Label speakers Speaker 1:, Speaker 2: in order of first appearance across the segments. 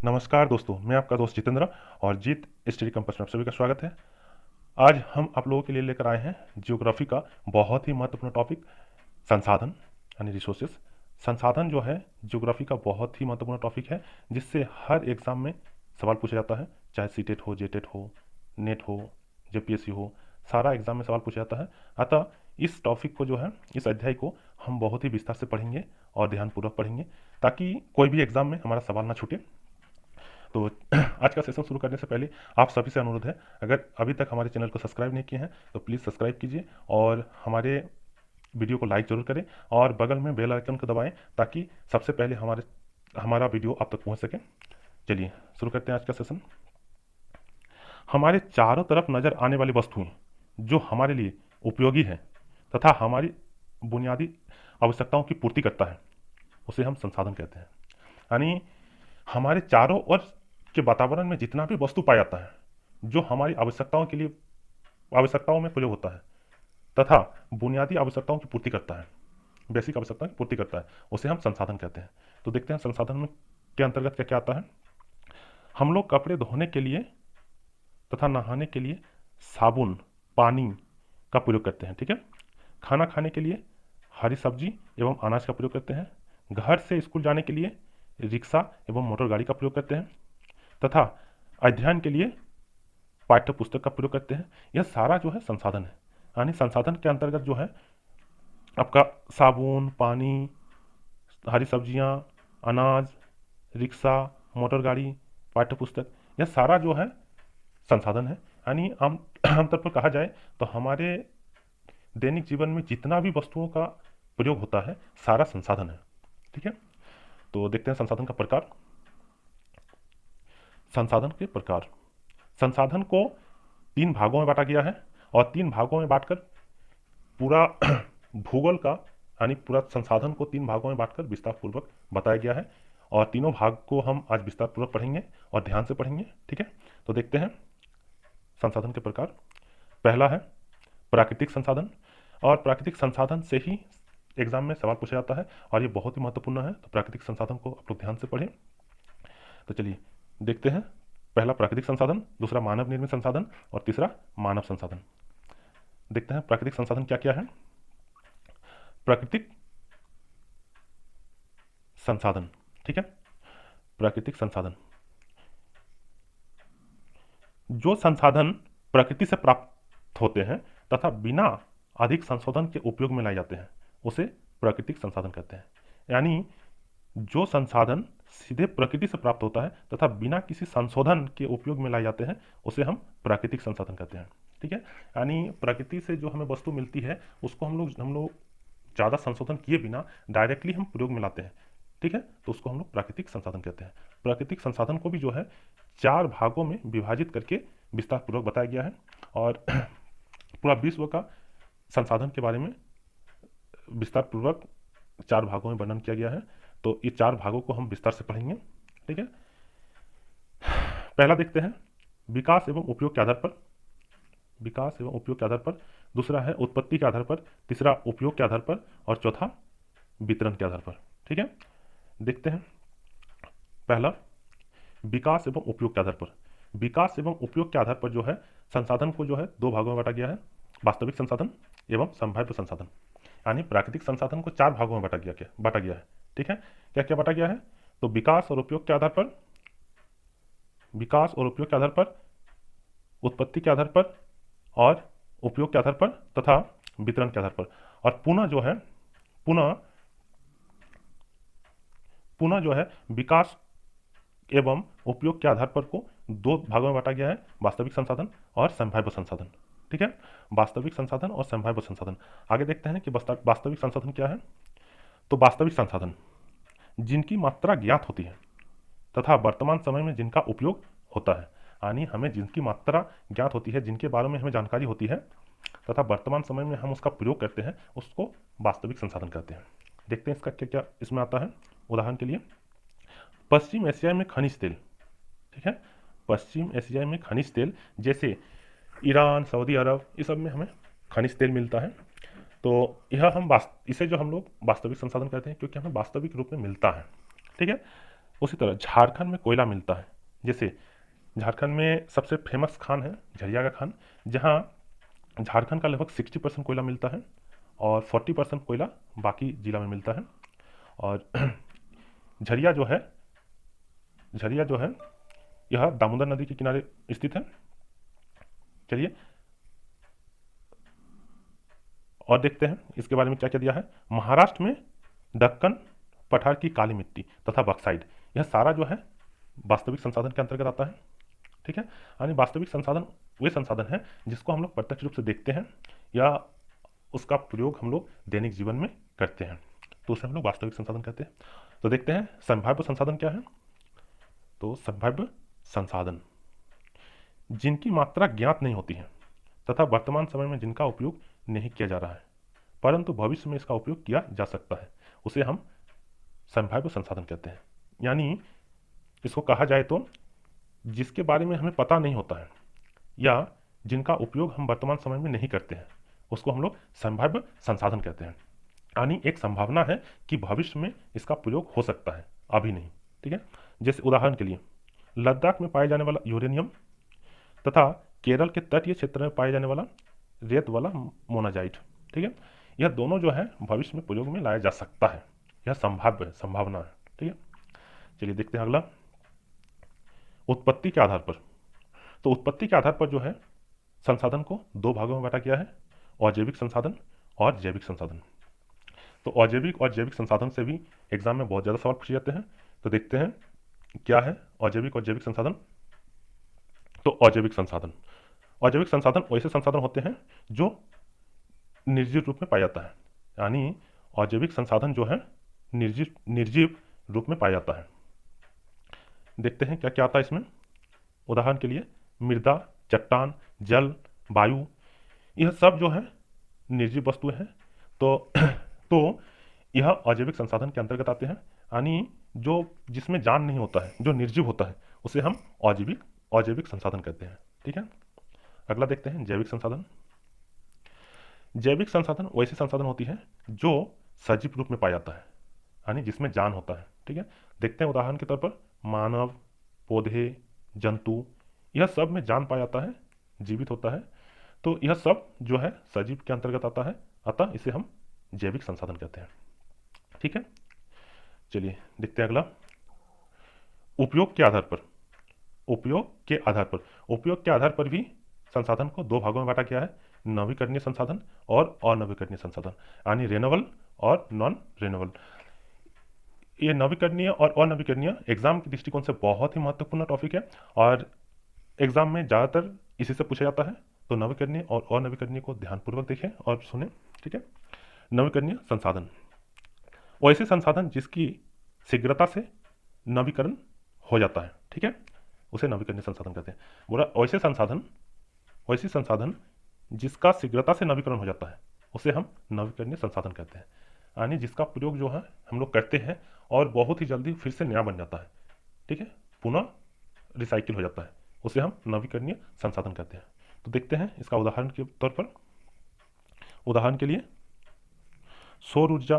Speaker 1: नमस्कार दोस्तों, मैं आपका दोस्त जितेंद्र और जीत स्टडी कैंपस में आप सभी का स्वागत है। आज हम आप लोगों के लिए लेकर आए हैं ज्योग्राफी का बहुत ही महत्वपूर्ण टॉपिक, संसाधन यानी रिसोर्सेस। संसाधन जो है ज्योग्राफी का बहुत ही महत्वपूर्ण टॉपिक है, जिससे हर एग्जाम में सवाल पूछा जाता है, चाहे सीटेट हो, जेटेट हो, नेट हो, जेपीएससी हो, सारा एग्जाम में सवाल पूछा जाता है। अतः इस टॉपिक को जो है, इस अध्याय को हम बहुत ही विस्तार से पढ़ेंगे और ध्यानपूर्वक पढ़ेंगे, ताकि कोई भी एग्जाम में हमारा सवाल ना छूटे। तो आज का सेशन शुरू करने से पहले आप सभी से अनुरोध है, अगर अभी तक हमारे चैनल को सब्सक्राइब नहीं किए हैं तो प्लीज़ सब्सक्राइब कीजिए और हमारे वीडियो को लाइक ज़रूर करें और बगल में बेल आइकन को दबाएं, ताकि सबसे पहले हमारा वीडियो आप तक पहुंच सके। चलिए शुरू करते हैं आज का सेशन। हमारे चारों तरफ नज़र आने वाली वस्तुएं जो हमारे लिए उपयोगी है तथा हमारी बुनियादी आवश्यकताओं की पूर्ति करता है, उसे हम संसाधन कहते हैं। यानी हमारे चारों ओर के वातावरण में जितना भी वस्तु पाया जाता है, जो हमारी आवश्यकताओं में प्रयोग होता है तथा बुनियादी आवश्यकताओं की पूर्ति करता है, बेसिक आवश्यकताओं की पूर्ति करता है, उसे हम संसाधन कहते हैं। तो देखते हैं संसाधन में के अंतर्गत क्या क्या आता है। हम लोग कपड़े धोने के लिए तथा नहाने के लिए साबुन, पानी का प्रयोग करते हैं, ठीक है। खाना खाने के लिए हरी सब्जी एवं अनाज का प्रयोग करते हैं। घर से स्कूल जाने के लिए रिक्शा एवं मोटर गाड़ी का प्रयोग करते हैं तथा अध्ययन के लिए पाठ्य पुस्तक का प्रयोग करते हैं। यह सारा जो है संसाधन है। यानी संसाधन के अंतर्गत जो है आपका साबुन, पानी, हरी सब्जियां, अनाज, रिक्शा, मोटर गाड़ी, पाठ्य पुस्तक, यह सारा जो है संसाधन है। यानी आमतौर पर कहा जाए तो हमारे दैनिक जीवन में जितना भी वस्तुओं का प्रयोग होता है, सारा संसाधन है, ठीक है। तो देखते हैं संसाधन का प्रकार। संसाधन के प्रकार, संसाधन को 3 भागों में बांटा गया है और 3 भागों में बांटकर पूरा भूगोल का, यानी पूरा संसाधन को 3 भागों में बांटकर विस्तार पूर्वक बताया गया है और तीनों भाग को हम आज विस्तार पूर्वक पढ़ेंगे और ध्यान से पढ़ेंगे, ठीक है। तो देखते हैं संसाधन के प्रकार। पहला है प्राकृतिक संसाधन, और प्राकृतिक संसाधन से ही एग्जाम में सवाल पूछा जाता है और ये बहुत ही महत्वपूर्ण है। तो प्राकृतिक संसाधन को आप लोग ध्यान से पढ़ें। तो चलिए देखते हैं। पहला प्राकृतिक संसाधन, दूसरा मानव निर्मित संसाधन और तीसरा मानव संसाधन। देखते हैं प्राकृतिक संसाधन क्या क्या है। प्राकृतिक संसाधन, ठीक है। प्राकृतिक संसाधन, जो संसाधन प्रकृति से प्राप्त होते हैं तथा बिना अधिक संशोधन के उपयोग में लाए जाते हैं, उसे प्राकृतिक संसाधन कहते हैं। यानी जो संसाधन सीधे प्रकृति से प्राप्त होता है तथा बिना किसी संशोधन के उपयोग में लाए जाते हैं, उसे हम प्राकृतिक संसाधन कहते हैं, ठीक है। यानी प्रकृति से जो हमें वस्तु मिलती है, उसको हम लोग ज़्यादा संशोधन किए बिना डायरेक्टली हम प्रयोग में लाते हैं, ठीक है। तो उसको हम लोग प्राकृतिक संसाधन कहते हैं। प्राकृतिक संसाधन को भी जो है 4 भागों में विभाजित करके विस्तार पूर्वक बताया गया है और पूरा विश्व का संसाधन के बारे में विस्तार पूर्वक 4 भागों में वर्णन किया गया है। तो ये 4 भागों को हम विस्तार से पढ़ेंगे, ठीक है। पहला देखते हैं विकास एवं उपयोग के आधार पर। विकास एवं उपयोग के आधार पर, दूसरा है उत्पत्ति के आधार पर, तीसरा उपयोग के आधार पर और चौथा वितरण के आधार पर, ठीक है। देखते हैं पहला विकास एवं उपयोग के आधार पर। विकास एवं उपयोग के आधार पर जो है संसाधन को जो है 2 भागों में बांटा गया है, वास्तविक संसाधन एवं संभाव्य संसाधन। यानी प्राकृतिक संसाधन को 4 भागों में बांटा गया है, ठीक है। क्या क्या बांटा गया है? तो विकास और उपयोग के आधार पर, विकास और उपयोग के आधार पर, उत्पत्ति के आधार पर और उपयोग के आधार पर तथा वितरण के आधार पर। और पुनः पुनः जो है विकास एवं उपयोग के आधार पर को 2 भागों में बांटा गया है, वास्तविक संसाधन और संभाव्य संसाधन, ठीक है। वास्तविक संसाधन और संभाव्य संसाधन। आगे देखते हैं कि वास्तविक संसाधन क्या है। तो वास्तविक संसाधन जिनकी मात्रा ज्ञात होती है तथा वर्तमान समय में जिनका उपयोग होता है। यानी हमें जिनकी मात्रा ज्ञात होती है, जिनके बारे में हमें जानकारी होती है तथा वर्तमान समय में हम उसका प्रयोग करते हैं, उसको वास्तविक संसाधन कहते हैं। देखते हैं इसका क्या क्या इसमें आता है। उदाहरण के लिए पश्चिम एशिया में खनिज तेल, ठीक है। पश्चिम एशिया में खनिज तेल, जैसे ईरान, सऊदी अरब, ये सब में हमें खनिज तेल मिलता है। तो यह इसे जो हम लोग वास्तविक संसाधन कहते हैं, क्योंकि हमें वास्तविक रूप में मिलता है, ठीक है। उसी तरह झारखंड में कोयला मिलता है। जैसे झारखंड में सबसे फेमस खान है झरिया का खान, जहाँ झारखंड का लगभग 60% कोयला मिलता है और 40% कोयला बाकी जिला में मिलता है। और झरिया जो है झरिया जो है यह दामोदर नदी के किनारे स्थित है। चलिए और देखते हैं इसके बारे में क्या क्या दिया है। महाराष्ट्र में दक्कन पठार की काली मिट्टी तथा बक्साइड, यह सारा जो है वास्तविक संसाधन के अंतर्गत आता है। ठीक है, यानी वास्तविक संसाधन वे संसाधन हैं जिसको हम लोग प्रत्यक्ष रूप से देखते हैं या उसका प्रयोग हम लोग दैनिक जीवन में करते हैं, तो उसे हम लोग वास्तविक संसाधन कहते हैं। तो देखते हैं संभाव्य संसाधन क्या है। तो संभाव्य संसाधन जिनकी मात्रा ज्ञात नहीं होती है तथा वर्तमान समय में जिनका उपयोग नहीं किया जा रहा है परंतु भविष्य में इसका उपयोग किया जा सकता है, उसे हम संभाव्य संसाधन कहते हैं। यानी इसको कहा जाए तो जिसके बारे में हमें पता नहीं होता है या जिनका उपयोग हम वर्तमान समय में नहीं करते हैं उसको हम लोग संभाव्य संसाधन कहते हैं। यानी एक संभावना है कि भविष्य में इसका प्रयोग हो सकता है, अभी नहीं। ठीक है, जैसे उदाहरण के लिए लद्दाख में पाए जाने वाला यूरेनियम तथा केरल के तटीय क्षेत्र में पाए जाने वाला रेत वाला मोनाजाइट। ठीक है, यह दोनों जो है भविष्य में प्रयोग में लाया जा सकता है, यह संभाव्य संभावना है। ठीक है, चलिए देखते हैं अगला उत्पत्ति के आधार पर। तो उत्पत्ति के आधार पर जो है संसाधन को दो भागों में बांटा गया है, अजैविक संसाधन और जैविक संसाधन। तो अजैविक और जैविक संसाधन से भी एग्जाम में बहुत ज़्यादा सवाल पूछे जाते हैं। तो देखते हैं क्या है अजैविक और जैविक संसाधन। तो अजैविक संसाधन वैसे संसाधन होते हैं जो निर्जीव रूप में पाया जाता है। यानी अजैविक संसाधन जो है निर्जीव रूप में पाया जाता है। देखते हैं क्या क्या आता है इसमें। उदाहरण के लिए मृदा, चट्टान, जल, वायु, यह सब जो है निर्जीव वस्तुएं हैं। तो यह अजैविक संसाधन के अंतर्गत आते हैं। यानी जो जिसमें जान नहीं होता है, जो निर्जीव होता है, उसे हम अजैविक संसाधन कहते हैं। ठीक है, अगला देखते हैं जैविक संसाधन। जैविक संसाधन वैसे संसाधन होती है जो सजीव रूप में पाया जाता है, यानी जिसमें जान होता है। ठीक है, देखते हैं उदाहरण के तौर पर मानव, पौधे, जंतु, यह सब में जान पाया जाता है, जीवित होता है। तो यह सब जो है सजीव के अंतर्गत आता है, अतः इसे हम जैविक संसाधन कहते हैं। ठीक है, चलिए देखते हैं अगला उपयोग के आधार पर। उपयोग के आधार पर भी संसाधन को दो भागों में बांटा गया है, नवीकरणीय संसाधन और अनवीकरणीय संसाधन, यानी रेनेबल और नॉन रेनेबल। ये नवीकरणीय और अनवीकरणीय एग्जाम के दृष्टिकोण से बहुत ही महत्वपूर्ण टॉपिक है और एग्जाम में ज़्यादातर इसी से पूछा जाता है। तो नवीकरणीय और अनवीकरणीय को ध्यानपूर्वक देखें और सुने। ठीक है, नवीकरणीय संसाधन वैसे संसाधन जिसकी शीघ्रता से नवीकरण हो जाता है। ठीक है, उसे नवीकरणीय संसाधन कहते हैं। बोला वैसे संसाधन जिसका शीघ्रता से नवीकरण हो जाता है उसे हम नवीकरणीय संसाधन कहते हैं। यानी जिसका प्रयोग जो है हम लोग करते हैं और बहुत ही जल्दी फिर से नया बन जाता है। ठीक है, पुनः रिसाइकिल हो जाता है, उसे हम नवीकरणीय संसाधन कहते हैं। तो देखते हैं इसका उदाहरण के तौर पर। उदाहरण के लिए सौर ऊर्जा,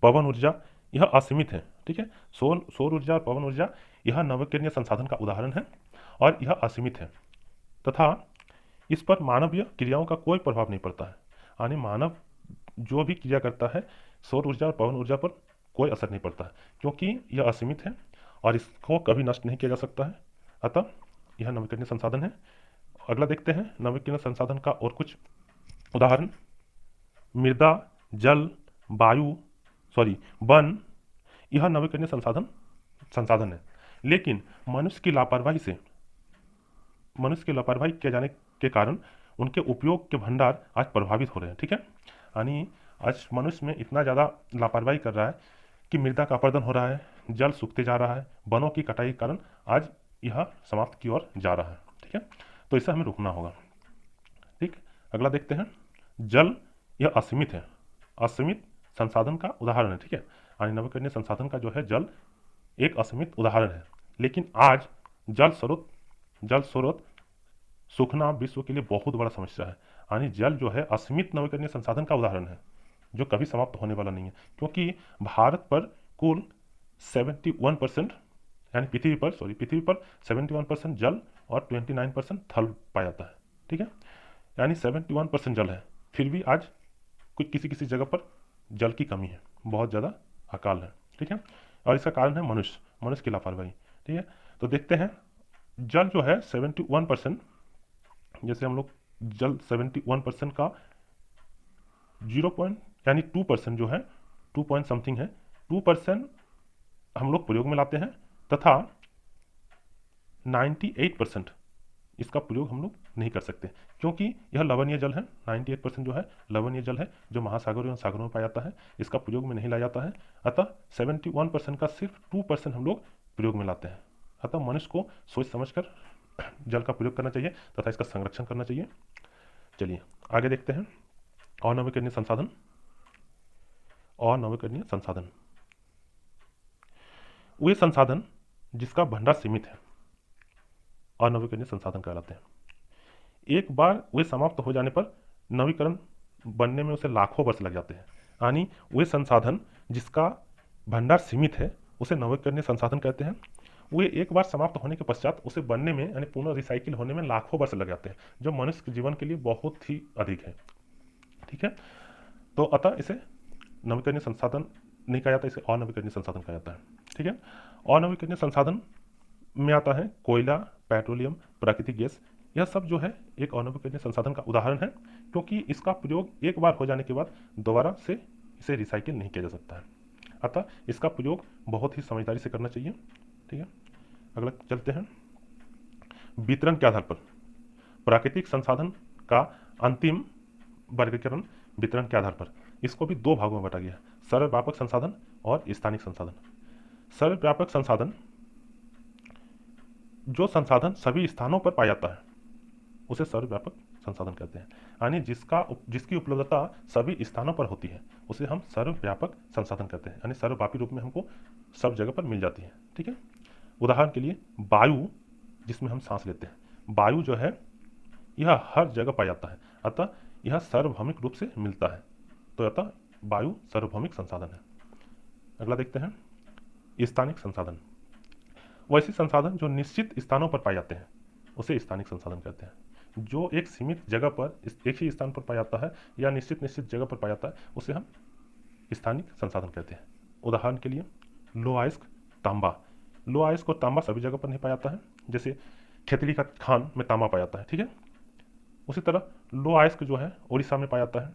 Speaker 1: पवन ऊर्जा, यह असीमित है। ठीक है, सौर ऊर्जा और पवन ऊर्जा यह नवीकरणीय संसाधन का उदाहरण है और यह असीमित है तथा इस पर मानवीय क्रियाओं का कोई प्रभाव नहीं पड़ता है। यानी मानव जो भी क्रिया करता है सौर ऊर्जा और पवन ऊर्जा पर कोई असर नहीं पड़ता है, क्योंकि यह असीमित है और इसको कभी नष्ट नहीं किया जा सकता है, अतः यह नवीकरणीय संसाधन है। अगला देखते हैं नवीकरणीय संसाधन का और कुछ उदाहरण। मृदा, जल, वायु, वन, यह नवीकरणीय संसाधन है, लेकिन मनुष्य की लापरवाही किए जाने के कारण उनके उपयोग के भंडार आज प्रभावित हो रहे हैं। ठीक है, यानी आज मनुष्य में इतना ज़्यादा लापरवाही कर रहा है कि मृदा का अपरदन हो रहा है, जल सूखते जा रहा है, वनों की कटाई के कारण आज यह समाप्त की ओर जा रहा है। ठीक है, तो इसे हमें रोकना होगा। ठीक, अगला देखते हैं जल, यह असीमित है, असीमित संसाधन का उदाहरण है। ठीक है, यानी नवीकरणीय संसाधन का जो है जल एक असीमित उदाहरण है, लेकिन आज जल स्रोत सूखना विश्व के लिए बहुत बड़ा समस्या है। यानी जल जो है असीमित नवीकरणीय संसाधन का उदाहरण है जो कभी समाप्त होने वाला नहीं है, क्योंकि भारत पर कुल 71% यानी पृथ्वी पर 71% जल और 29% थल पाया जाता है। ठीक है, यानी 71% जल है, फिर भी आज कुछ किसी किसी जगह पर जल की कमी है, बहुत ज़्यादा अकाल है। ठीक है, और इसका कारण है मनुष्य की लापरवाही। ठीक है, तो देखते हैं जल जो है 71%, जैसे हम लोग जल 71% का 0 पॉइंट यानी 2% जो है 2 पॉइंट समथिंग है, 2% हम लोग प्रयोग में लाते हैं, तथा 98% इसका प्रयोग हम लोग नहीं कर सकते, क्योंकि यह लवणीय जल है। 98% जो है लवणीय जल है, जो महासागरों एवं सागरों में पाया जाता है, इसका प्रयोग में नहीं लाया जाता है। अतः 71% का सिर्फ 2% हम लोग प्रयोग में लाते हैं। अतः मनुष्य को सोच समझकर जल का प्रयोग करना चाहिए तथा इसका संरक्षण करना चाहिए। चलिए आगे देखते हैं। अनवीकरणीय संसाधन। अनवीकरणीय संसाधन वे संसाधन जिसका भंडार सीमित है, अनवीकरणीय संसाधन कहलाते हैं। एक बार वे समाप्त हो जाने पर नवीकरण बनने में उसे लाखों वर्ष लग जाते हैं। यानी वे संसाधन जिसका भंडार सीमित है उसे नवीकरणीय संसाधन कहते हैं। वे एक बार समाप्त होने के पश्चात उसे बनने में यानी पुनः रिसाइकिल होने में लाखों वर्ष लग जाते हैं, जो मनुष्य के जीवन के लिए बहुत ही अधिक है। ठीक है, तो अतः इसे नवीकरणीय संसाधन नहीं कहा जाता, इसे अनवीकरणीय संसाधन कहा जाता है। ठीक है, अनवीकरणीय संसाधन में आता है कोयला, पेट्रोलियम, प्राकृतिक गैस। यह सब जो है एक अनवीकरणीय संसाधन का उदाहरण है, क्योंकि इसका प्रयोग एक बार हो जाने के बाद दोबारा से इसे रिसाइकिल नहीं किया जा सकता है। अतः इसका प्रयोग बहुत ही समझदारी से करना चाहिए। ठीक है, अगला चलते हैं। वितरण के आधार पर प्राकृतिक संसाधन का अंतिम वर्गीकरण वितरण के आधार पर, इसको भी दो भागों में बांटा गया है, सर्वव्यापक संसाधन और स्थानिक संसाधन। सर्वव्यापक संसाधन जो संसाधन सभी स्थानों पर पाया जाता है उसे सर्वव्यापक संसाधन कहते हैं। यानी जिसकी उपलब्धता सभी स्थानों पर होती है उसे हम सर्वव्यापक संसाधन कहते हैं, यानी सर्वव्यापी रूप में हमको सब जगह पर मिल जाती है। ठीक है, उदाहरण के लिए वायु, जिसमें हम सांस लेते हैं, वायु जो है यह हर जगह पाया जाता है, अतः यह सार्वभौमिक रूप से मिलता है, तो अतः वायु सार्वभौमिक संसाधन है। अगला देखते हैं स्थानिक संसाधन। वैसे संसाधन जो निश्चित स्थानों पर पाए जाते हैं उसे स्थानिक संसाधन कहते हैं। जो एक सीमित जगह पर एक ही स्थान पर पाया जाता है या निश्चित जगह पर पाया जाता है उसे हम स्थानिक संसाधन कहते हैं। उदाहरण के लिए लोह अयस्क, तांबा। लोह अयस्क और तांबा सभी जगह पर नहीं पाया जाता है, जैसे खेतड़ी का खान में तांबा पाया जाता है। ठीक है, उसी तरह लोह अयस्क जो है उड़ीसा में पाया जाता है।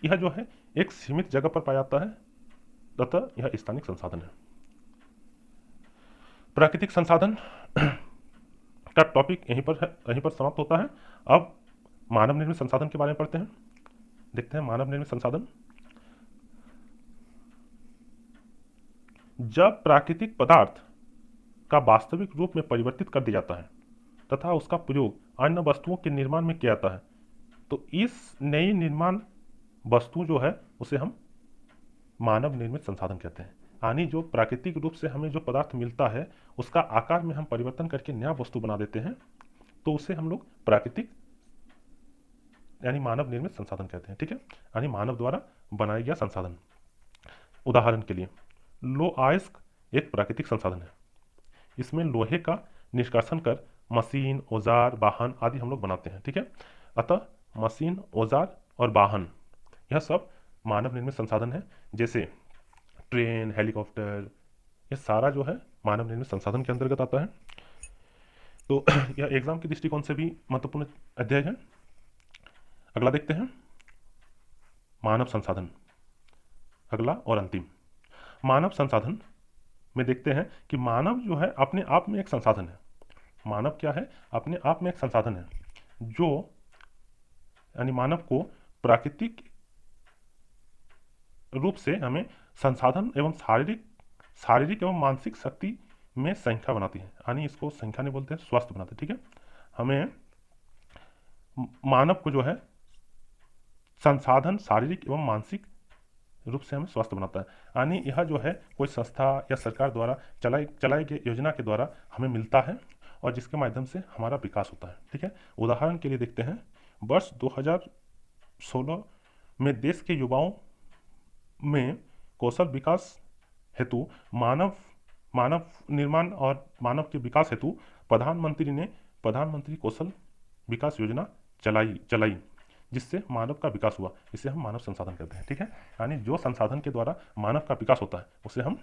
Speaker 1: यह जो है एक सीमित जगह पर पाया जाता है, अतः यह स्थानिक संसाधन है। प्राकृतिक संसाधन का टॉपिक यहीं पर समाप्त होता है। अब मानव निर्मित संसाधन के बारे में पढ़ते हैं। देखते हैं मानव निर्मित संसाधन। जब प्राकृतिक पदार्थ का वास्तविक रूप में परिवर्तित कर दिया जाता है तथा उसका प्रयोग अन्य वस्तुओं के निर्माण में किया जाता है, तो इस नई निर्माण वस्तु जो है उसे हम मानव निर्मित संसाधन कहते हैं। यानी जो प्राकृतिक रूप से हमें जो पदार्थ मिलता है उसका आकार में हम परिवर्तन करके नया वस्तु बना देते हैं, तो उसे हम लोग प्राकृतिक यानी मानव निर्मित संसाधन कहते हैं। ठीक है, यानी मानव द्वारा बनाया गया संसाधन। उदाहरण के लिए लोह अयस्क एक प्राकृतिक संसाधन है। इसमें लोहे का निष्कर्षण कर मशीन, औजार, वाहन आदि हम लोग बनाते हैं। ठीक है, अतः मशीन, औजार और वाहन यह सब मानव निर्मित संसाधन है। जैसे ट्रेन, हेलीकॉप्टर, ये सारा जो है मानव निर्मित संसाधन के अंतर्गत आता है। तो यह एग्जाम के दृष्टिकोण से भी महत्वपूर्ण अध्याय है। अगला देखते हैं मानव संसाधन। अगला और अंतिम मानव संसाधन में देखते हैं कि मानव जो है अपने आप में एक संसाधन है। मानव क्या है? अपने आप में एक संसाधन है, जो यानी मानव को प्राकृतिक रूप से हमें संसाधन एवं शारीरिक एवं मानसिक शक्ति में संख्या बनाती है। यानी इसको संख्या नहीं बोलते हैं, स्वस्थ बनाते हैं। ठीक है, हमें मानव को जो है संसाधन शारीरिक एवं मानसिक रूप से हमें स्वस्थ बनाता है। यानी यह जो है कोई संस्था या सरकार द्वारा चलाई गई योजना के द्वारा हमें मिलता है और जिसके माध्यम से हमारा विकास होता है। ठीक है, उदाहरण के लिए देखते हैं वर्ष 2016 में देश के युवाओं में कौशल विकास हेतु मानव निर्माण और मानव के विकास हेतु प्रधानमंत्री ने प्रधानमंत्री कौशल विकास योजना चलाई जिससे मानव का विकास हुआ। इसे हम मानव संसाधन कहते हैं। ठीक है, यानी जो संसाधन के द्वारा मानव का विकास होता है उसे हम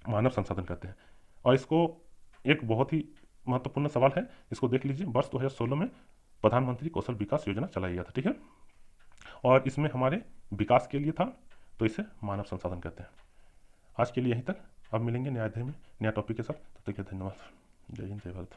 Speaker 1: मानव संसाधन कहते हैं। और इसको एक बहुत ही महत्वपूर्ण सवाल है, इसको देख लीजिए। वर्ष 2016 में प्रधानमंत्री कौशल विकास योजना चलाई गया था। ठीक है, और इसमें हमारे विकास के लिए था, तो इसे मानव संसाधन कहते हैं। आज के लिए यहीं तक। अब मिलेंगे नया अध्याय में नया टॉपिक के साथ। तब तक के धन्यवाद। जय हिंद, जय भारत।